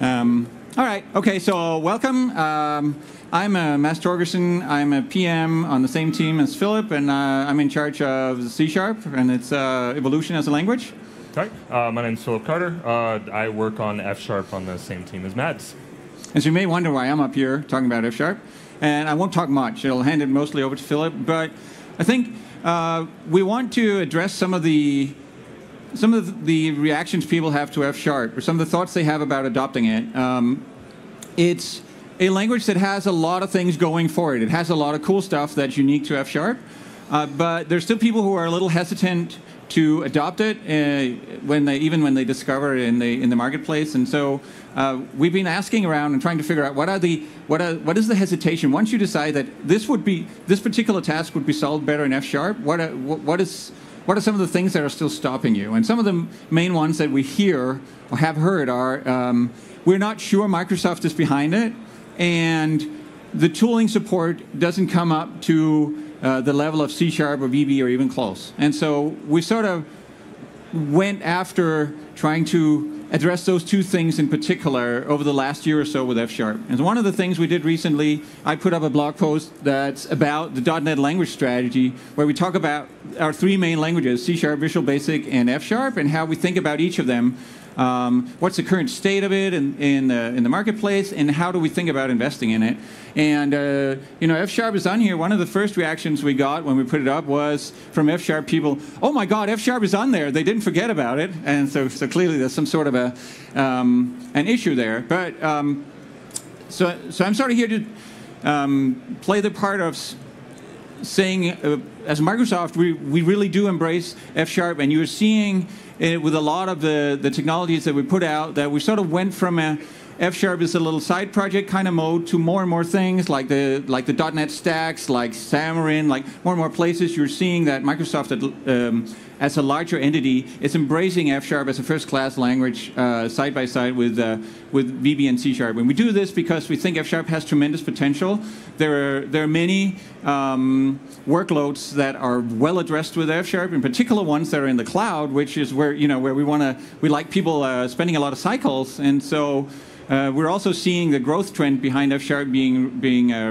All right. Okay. So welcome. I'm Mads Torgersen. I'm a PM on the same team as Philip, and I'm in charge of C# and its evolution as a language. Hi. My name's Philip Carter. I work on F# on the same team as Mads. And so you may wonder why I'm up here talking about F#, and I won't talk much. I'll hand it mostly over to Philip. But I think we want to address some of the reactions people have to F#, or some of the thoughts they have about adopting it. It's a language that has a lot of things going for it. It has a lot of cool stuff that's unique to F#, but there's still people who are a little hesitant to adopt it when they discover it in the marketplace. And so we've been asking around and trying to figure out what is the hesitation once you decide that this particular task would be solved better in F#. What are some of the things that are still stopping you? And some of the main ones that we hear or have heard are we're not sure Microsoft is behind it, and the tooling support doesn't come up to the level of C# or VB or even close. And so we sort of went after trying to address those two things in particular over the last year or so with F#. And one of the things we did recently, I put up a blog post that's about the .NET language strategy, where we talk about our three main languages, C#, Visual Basic, and F#, and how we think about each of them. What's the current state of it in the marketplace, and how do we think about investing in it? And F# is on here. One of the first reactions we got when we put it up was from F# people, "Oh my God, F# is on there. They didn't forget about it." And so clearly there's some sort of an issue there. But so I'm sort of here to play the part of saying, as Microsoft, we really do embrace F#, and you're seeing with a lot of the technologies that we put out that we sort of went from a F# is a little side project kind of mode to more and more things like the .NET stacks, like Xamarin, like more and more places. You're seeing that Microsoft as a larger entity is embracing F# as a first-class language side by side with VB and C#. And we do this because we think F# has tremendous potential. There are many workloads that are well addressed with F#, in particular ones that are in the cloud, which is where we like people spending a lot of cycles. And so we're also seeing the growth trend behind F# being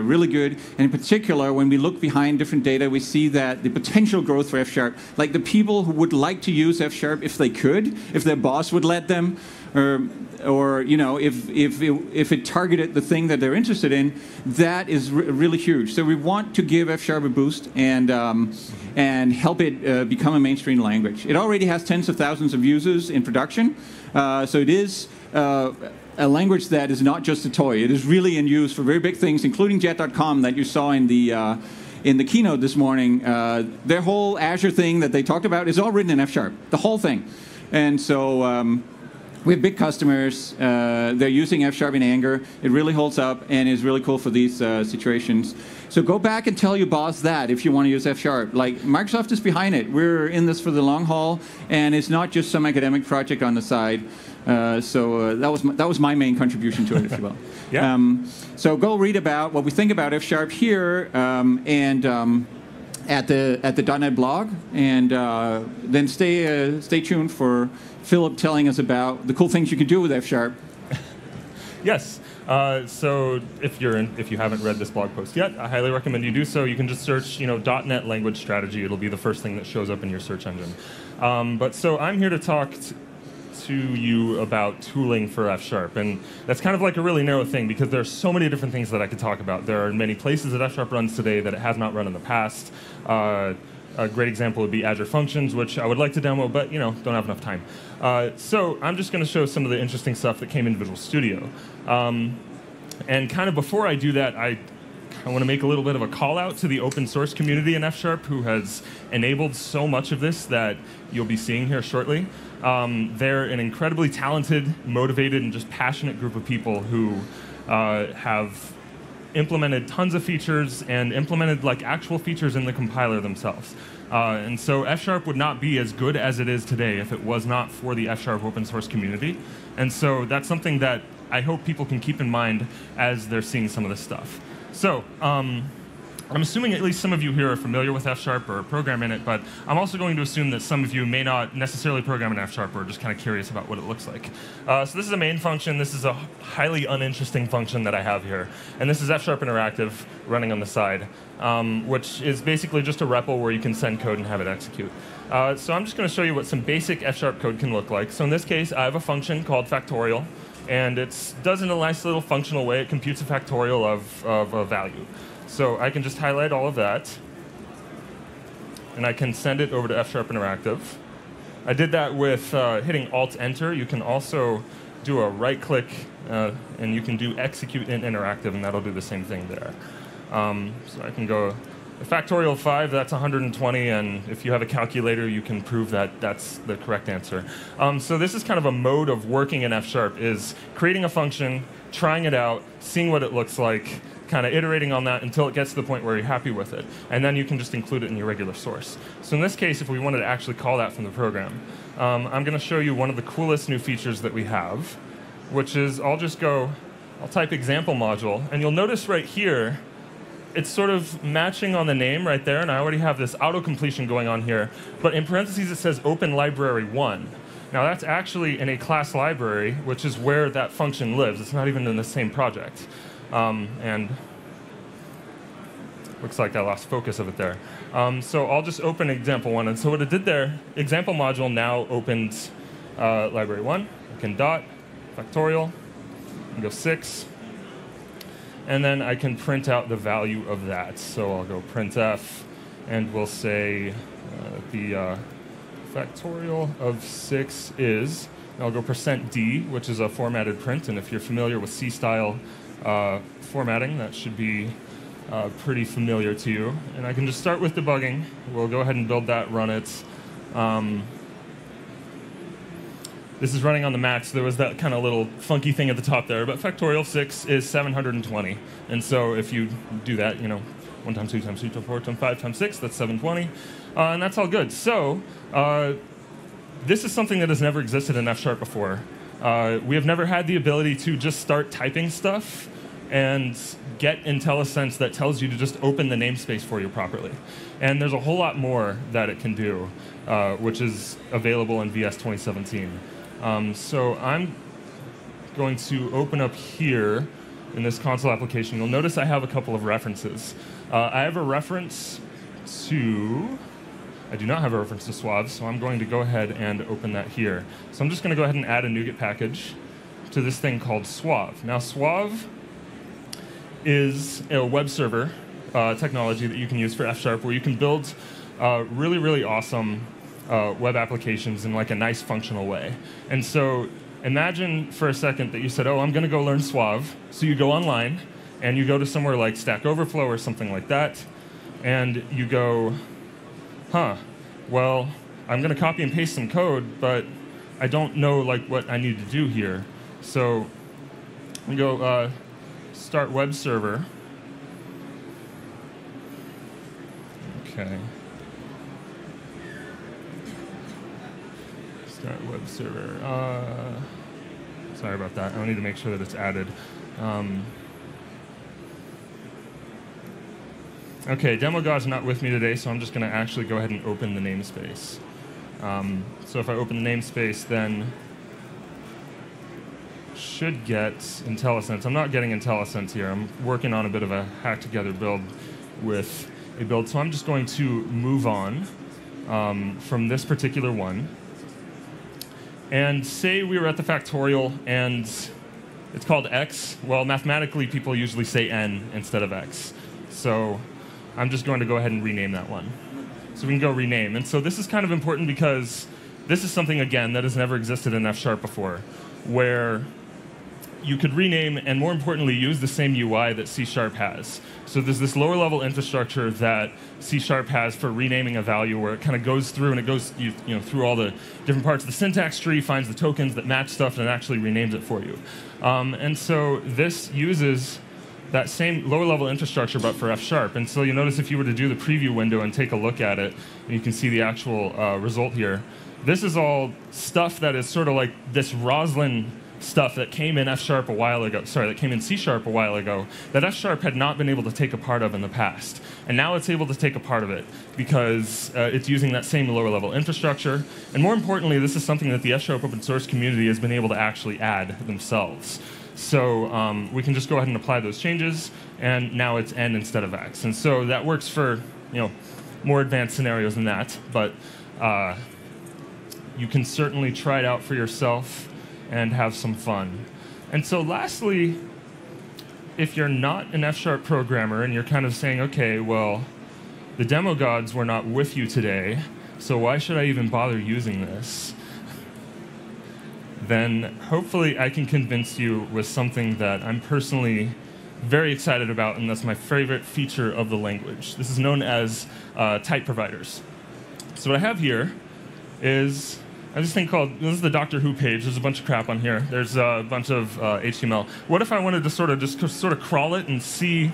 really good. And in particular, when we look behind different data, we see that the potential growth for F#, like the people who would like to use F# if they could, if their boss would let them, or if it targeted the thing that they're interested in, that is really huge. So we want to give F# a boost and help it become a mainstream language. It already has tens of thousands of users in production, so it is a language that is not just a toy. It is really in use for very big things, including Jet.com that you saw in the keynote this morning. Their whole Azure thing that they talked about is all written in F#, the whole thing. And so we have big customers. They're using F# in anger. It really holds up and is really cool for these situations. So go back and tell your boss that if you want to use F#. Like, Microsoft is behind it. We're in this for the long haul, and it's not just some academic project on the side. So that was my main contribution to it, if you will. Yeah. So go read about what we think about F# here and at the .NET blog, and then stay tuned for Philip telling us about the cool things you can do with F#. Yes. So if you haven't read this blog post yet, I highly recommend you do so. You can just search, .NET language strategy. It'll be the first thing that shows up in your search engine. But so I'm here to talk to you about tooling for F#, and that's kind of like a really narrow thing because there are so many different things that I could talk about. There are many places that F# runs today that it has not run in the past. A great example would be Azure Functions, which I would like to demo, but don't have enough time. So I'm just going to show some of the interesting stuff that came in Visual Studio. And kind of before I do that, I want to make a little bit of a call out to the open source community in F# who has enabled so much of this that you'll be seeing here shortly. They're an incredibly talented, motivated, and just passionate group of people who have implemented tons of features and implemented actual features in the compiler themselves. And so F# would not be as good as it is today if it was not for the F# open source community. And so that's something that I hope people can keep in mind as they're seeing some of this stuff. So I'm assuming at least some of you here are familiar with F# or program in it, but I'm also going to assume that some of you may not necessarily program in F# or are just kind of curious about what it looks like. So this is a main function. This is a highly uninteresting function that I have here. And this is F# interactive running on the side, which is basically just a REPL where you can send code and have it execute. So I'm just going to show you what some basic F# code can look like. So in this case, I have a function called factorial. And it does in a nice little functional way. It computes a factorial of a value. So I can just highlight all of that, and I can send it over to F# interactive. I did that with hitting Alt-Enter. You can also do a right-click, and you can do execute in interactive, and that'll do the same thing there. So I can go factorial of 5, that's 120, and if you have a calculator, you can prove that that's the correct answer. So this is kind of a mode of working in F#, is creating a function, trying it out, seeing what it looks like, kind of iterating on that until it gets to the point where you're happy with it. And then you can just include it in your regular source. So in this case, if we wanted to actually call that from the program, I'm going to show you one of the coolest new features that we have, which is I'll type example module, and you'll notice right here, it's sort of matching on the name right there, and I already have this auto-completion going on here. But in parentheses, it says open library 1. Now that's actually in a class library, which is where that function lives. It's not even in the same project. And looks like I lost focus of it there. So I'll just open example 1. And so what it did there, example module now opens library 1. I can dot, factorial, and go 6. And then I can print out the value of that. So I'll go printf, and we'll say the factorial of 6 is, and I'll go %d, which is a formatted print. And if you're familiar with C-style formatting, that should be pretty familiar to you. And I can just start with debugging. We'll go ahead and build that, run it. This is running on the Mac, so there was that kind of little funky thing at the top there. But factorial 6 is 720. And so if you do that, 1 times 2 times 3 times 4 times 5 times 6, that's 720. And that's all good. So this is something that has never existed in F# before. We have never had the ability to just start typing stuff and get IntelliSense that tells you to just open the namespace for you properly. And there's a whole lot more that it can do, which is available in VS 2017. So I'm going to open up here in this console application. You'll notice I have a couple of references. I have a reference to... I do not have a reference to Suave, so I'm going to go ahead and open that here. So I'm just going to go ahead and add a NuGet package to this thing called Suave. Now, Suave is a web server technology that you can use for F#, where you can build really, really awesome web applications in like a nice functional way. And so imagine for a second that you said, oh, I'm going to go learn Suave. So you go online, and you go to somewhere like Stack Overflow or something like that, and you go, well, I'm going to copy and paste some code, but I don't know what I need to do here. So we go start web server. Okay. Start web server. Sorry about that. I need to make sure that it's added. Okay, DemoGod's not with me today, so I'm just going to actually go ahead and open the namespace. So if I open the namespace, then should get IntelliSense. I'm not getting IntelliSense here. I'm working on a bit of a hack-together build with a build. So I'm just going to move on from this particular one. And say we were at the factorial, and it's called x. Well, mathematically, people usually say n instead of x. So I'm just going to go ahead and rename that one. So we can go rename. And so this is kind of important because this is something, again, that has never existed in F# before, where you could rename and, more importantly, use the same UI that C# has. So there's this lower-level infrastructure that C# has for renaming a value, where it kind of goes through and it goes through all the different parts of the syntax tree, finds the tokens that match stuff, and it actually renames it for you. And so this uses that same lower-level infrastructure, but for F#. And so you notice if you were to do the preview window and take a look at it, and you can see the actual result here, this is all stuff that is sort of like this Roslyn stuff that came in F# a while ago, sorry, that came in C# a while ago, that F# had not been able to take a part of in the past. And now it's able to take a part of it because it's using that same lower level infrastructure. And more importantly, this is something that the F# open source community has been able to actually add themselves. So we can just go ahead and apply those changes, and now it's N instead of X. And so that works for more advanced scenarios than that, but you can certainly try it out for yourself and have some fun. And so lastly, if you're not an F# programmer and you're kind of saying, okay, well, the demo gods were not with you today, so why should I even bother using this? Then hopefully I can convince you with something that I'm personally very excited about, and that's my favorite feature of the language. This is known as type providers. So what I have here is this thing called, this is the Doctor Who page. There's a bunch of crap on here. There's a bunch of HTML. What if I wanted to sort of crawl it and see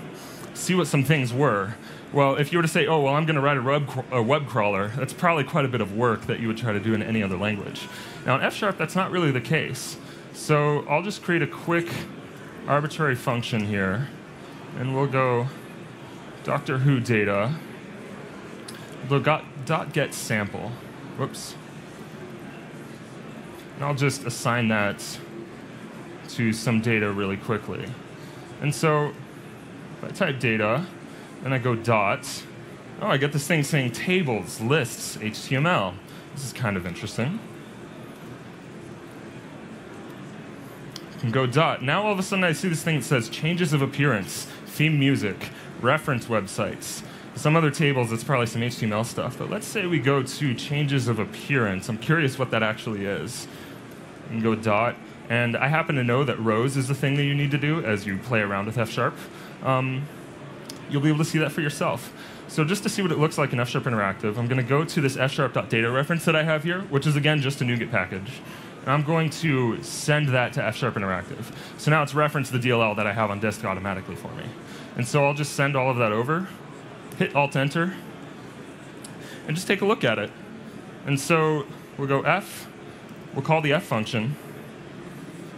what some things were? Well, if you were to say, oh, well, I'm going to write a web crawler, that's probably quite a bit of work that you would try to do in any other language. Now, in F#, that's not really the case. So I'll just create a quick arbitrary function here, and we'll go Doctor Who data. We'll go .get sample. Whoops. And I'll just assign that to some data really quickly. And so if I type data, and I go dot, oh, I get this thing saying tables, lists, HTML. This is kind of interesting. I can go dot. Now all of a sudden I see this thing that says changes of appearance, theme music, reference websites. Some other tables, it's probably some HTML stuff, but let's say we go to changes of appearance. I'm curious what that actually is. And go dot, and I happen to know that rows is the thing that you need to do as you play around with F#. You'll be able to see that for yourself. So just to see what it looks like in F# Interactive, I'm going to go to this f#.data reference that I have here, which is, again, just a NuGet package. And I'm going to send that to F# Interactive. So now it's referenced the DLL that I have on disk automatically for me. And so I'll just send all of that over, hit Alt-Enter, and just take a look at it. And so we'll go F, we'll call the F function,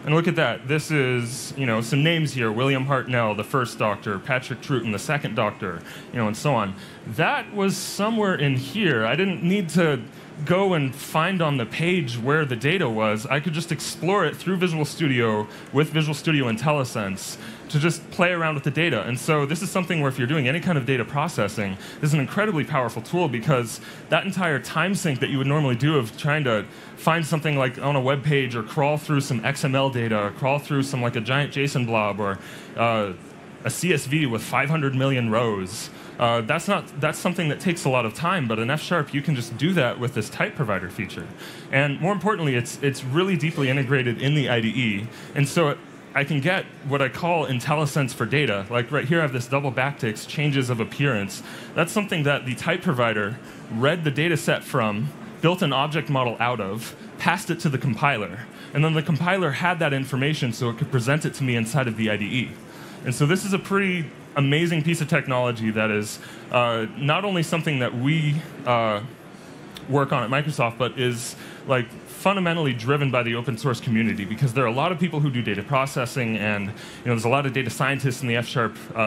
and look at that. This is, some names here: William Hartnell, the first Doctor; Patrick Troughton, the second Doctor, and so on. That was somewhere in here. I didn't need to go and find on the page where the data was. I could just explore it through Visual Studio with Visual Studio IntelliSense to just play around with the data. And so this is something where if you're doing any kind of data processing, this is an incredibly powerful tool, because that entire time sink that you would normally do of trying to find something like on a web page, or crawl through some XML data, or crawl through some like a giant JSON blob, or a CSV with 500 million rows, that's something that takes a lot of time, but in F# you can just do that with this type provider feature. And more importantly, it's really deeply integrated in the IDE, and so I can get what I call IntelliSense for data. Like right here I have this double backticks, changes of appearance. That's something that the type provider read the data set from, built an object model out of, passed it to the compiler, and then the compiler had that information so it could present it to me inside of the IDE. And so this is a pretty amazing piece of technology that is not only something that we work on at Microsoft, but is like fundamentally driven by the open source community, because there are a lot of people who do data processing, and there's a lot of data scientists in the F#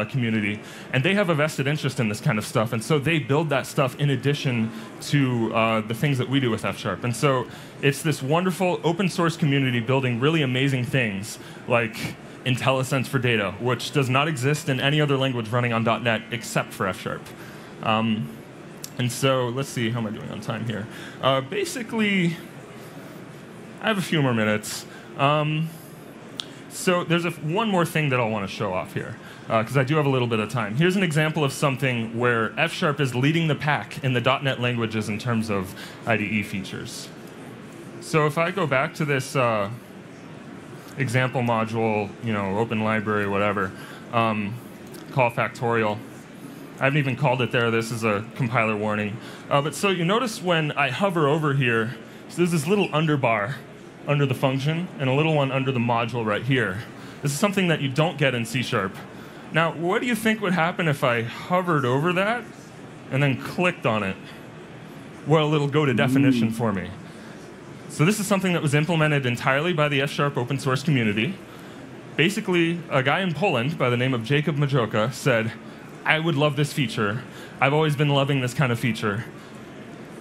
community, and they have a vested interest in this kind of stuff, and so they build that stuff in addition to the things that we do with F#. And so it's this wonderful open source community building really amazing things like IntelliSense for data, which does not exist in any other language running on .NET except for F#. And so let's see, how am I doing on time here? Basically, I have a few more minutes. So there's one more thing that I'll want to show off here, because I do have a little bit of time. Here's an example of something where F# is leading the pack in the .NET languages in terms of IDE features. So if I go back to this example module, open library, whatever, call factorial. I haven't even called it there. This is a compiler warning. But so you notice when I hover over here, so there's this little underbar under the function and a little one under the module right here. This is something that you don't get in C#. Now, what do you think would happen if I hovered over that and then clicked on it? Well, it'll go to definition for me. So this is something that was implemented entirely by the F# open source community. Basically, a guy in Poland by the name of Jakub Majoka said, I would love this feature. I've always been loving this kind of feature.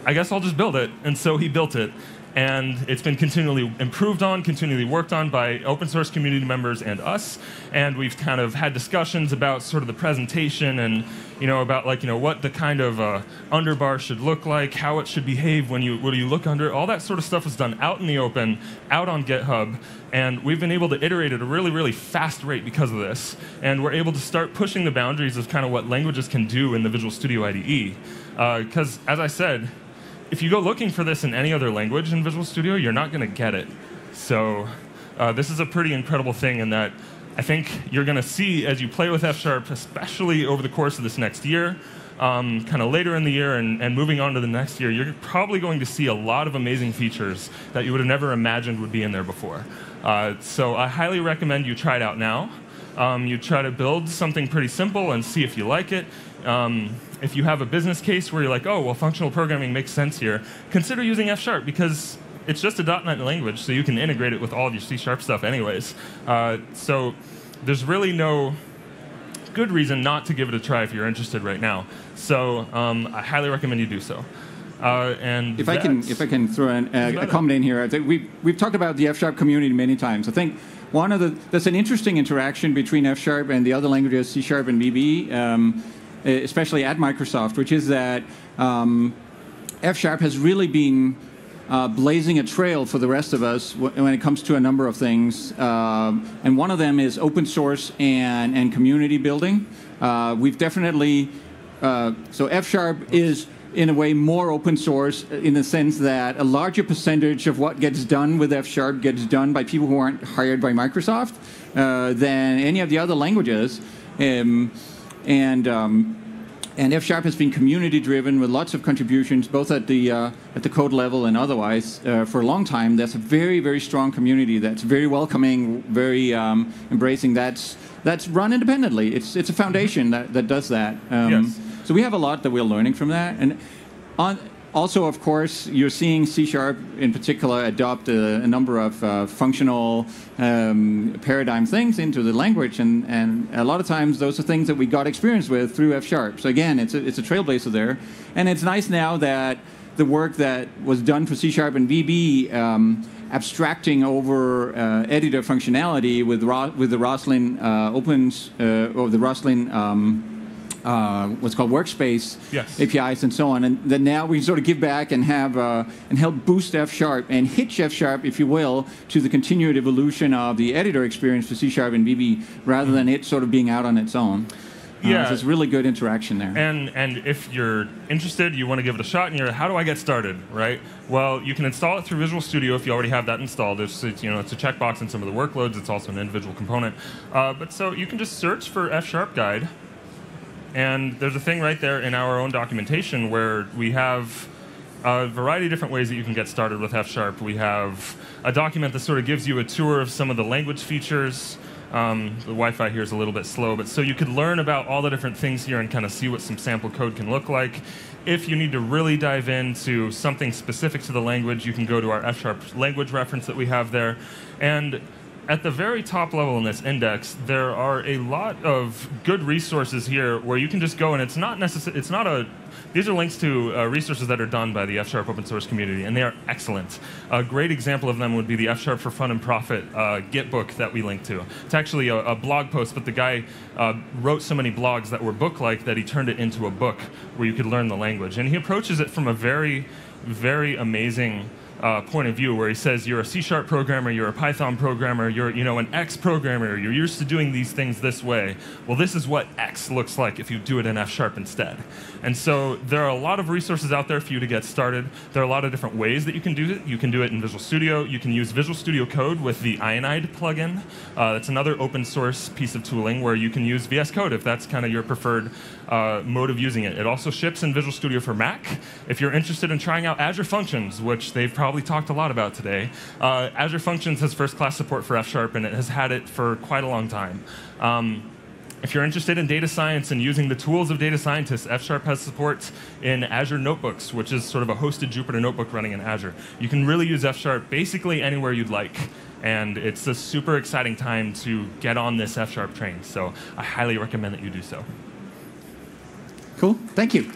I guess I'll just build it. And so he built it. And it's been continually improved on, continually worked on by open source community members and us. And we've kind of had discussions about sort of the presentation and about what the kind of underbar should look like, how it should behave when you look under it. All that sort of stuff is done out in the open, out on GitHub. And we've been able to iterate at a really, really fast rate because of this. And we're able to start pushing the boundaries of kind of what languages can do in the Visual Studio IDE. Because, as I said, if you go looking for this in any other language in Visual Studio, you're not going to get it. So this is a pretty incredible thing in that I think you're going to see as you play with F#, especially over the course of this next year, kind of later in the year and moving on to the next year, you're probably going to see a lot of amazing features that you would have never imagined would be in there before. So I highly recommend you try it out now. You try to build something pretty simple and see if you like it. If you have a business case where you're like, oh, well, functional programming makes sense here, consider using F# because it's just a .NET language, so you can integrate it with all of your C# stuff anyways. So there's really no good reason not to give it a try if you're interested right now. So I highly recommend you do so. And if I can throw a comment in here, I think we've talked about the F# community many times. I think there's an interesting interaction between F# and the other languages, C# and VB, especially at Microsoft, which is that F# has really been blazing a trail for the rest of us when it comes to a number of things. And one of them is open source and community building. We've definitely, so F# is in a way more open source in the sense that a larger percentage of what gets done with F# gets done by people who aren't hired by Microsoft than any of the other languages. And F# has been community-driven with lots of contributions, both at the code level and otherwise, for a long time. There's a very, very strong community that's very welcoming, very embracing. That's run independently. It's a foundation that does that. Yes. So we have a lot that we're learning from that. And also, of course, you're seeing C# in particular adopt a number of functional paradigm things into the language, and a lot of times those are things that we got experience with through F#. So again, it's a trailblazer there, and it's nice now that the work that was done for C# and VB, abstracting over editor functionality with the Roslyn opens or the Roslyn. What's called workspace APIs and so on, and then now we sort of give back and have and help boost F# and hitch F#, if you will, to the continued evolution of the editor experience for C# and VB, rather than it sort of being out on its own. Yeah, so it's really good interaction there. And if you're interested, you want to give it a shot, and you're, how do I get started, right? Well, you can install it through Visual Studio if you already have that installed. It's a checkbox in some of the workloads. It's also an individual component. But so you can just search for F# guide. And there's a thing right there in our own documentation where we have a variety of different ways that you can get started with F#. We have a document that sort of gives you a tour of some of the language features. The Wi-Fi here is a little bit slow, but so you could learn about all the different things here and kind of see what some sample code can look like. If you need to really dive into something specific to the language, you can go to our F# language reference that we have there. And at the very top level in this index, there are a lot of good resources here where you can just go, and it's not necessarily, these are links to resources that are done by the F# open source community, and they are excellent. A great example of them would be the F# for Fun and Profit Git book that we link to. It's actually a blog post, but the guy wrote so many blogs that were book-like that he turned it into a book where you could learn the language. And he approaches it from a very, very amazing point of view, where he says you're a C# programmer, you're a Python programmer, you're an X programmer, you're used to doing these things this way. Well, this is what X looks like if you do it in F# instead. And so there are a lot of resources out there for you to get started. There are a lot of different ways that you can do it. You can do it in Visual Studio. You can use Visual Studio Code with the Ionide plugin. That's another open source piece of tooling where you can use VS Code if that's kind of your preferred mode of using it. It also ships in Visual Studio for Mac. If you're interested in trying out Azure Functions, which they've probably talked a lot about today, Azure Functions has first-class support for F#, and it has had it for quite a long time. If you're interested in data science and using the tools of data scientists, F# has support in Azure Notebooks, which is sort of a hosted Jupyter notebook running in Azure. You can really use F# basically anywhere you'd like. And it's a super exciting time to get on this F# train. So I highly recommend that you do so. Cool. Thank you.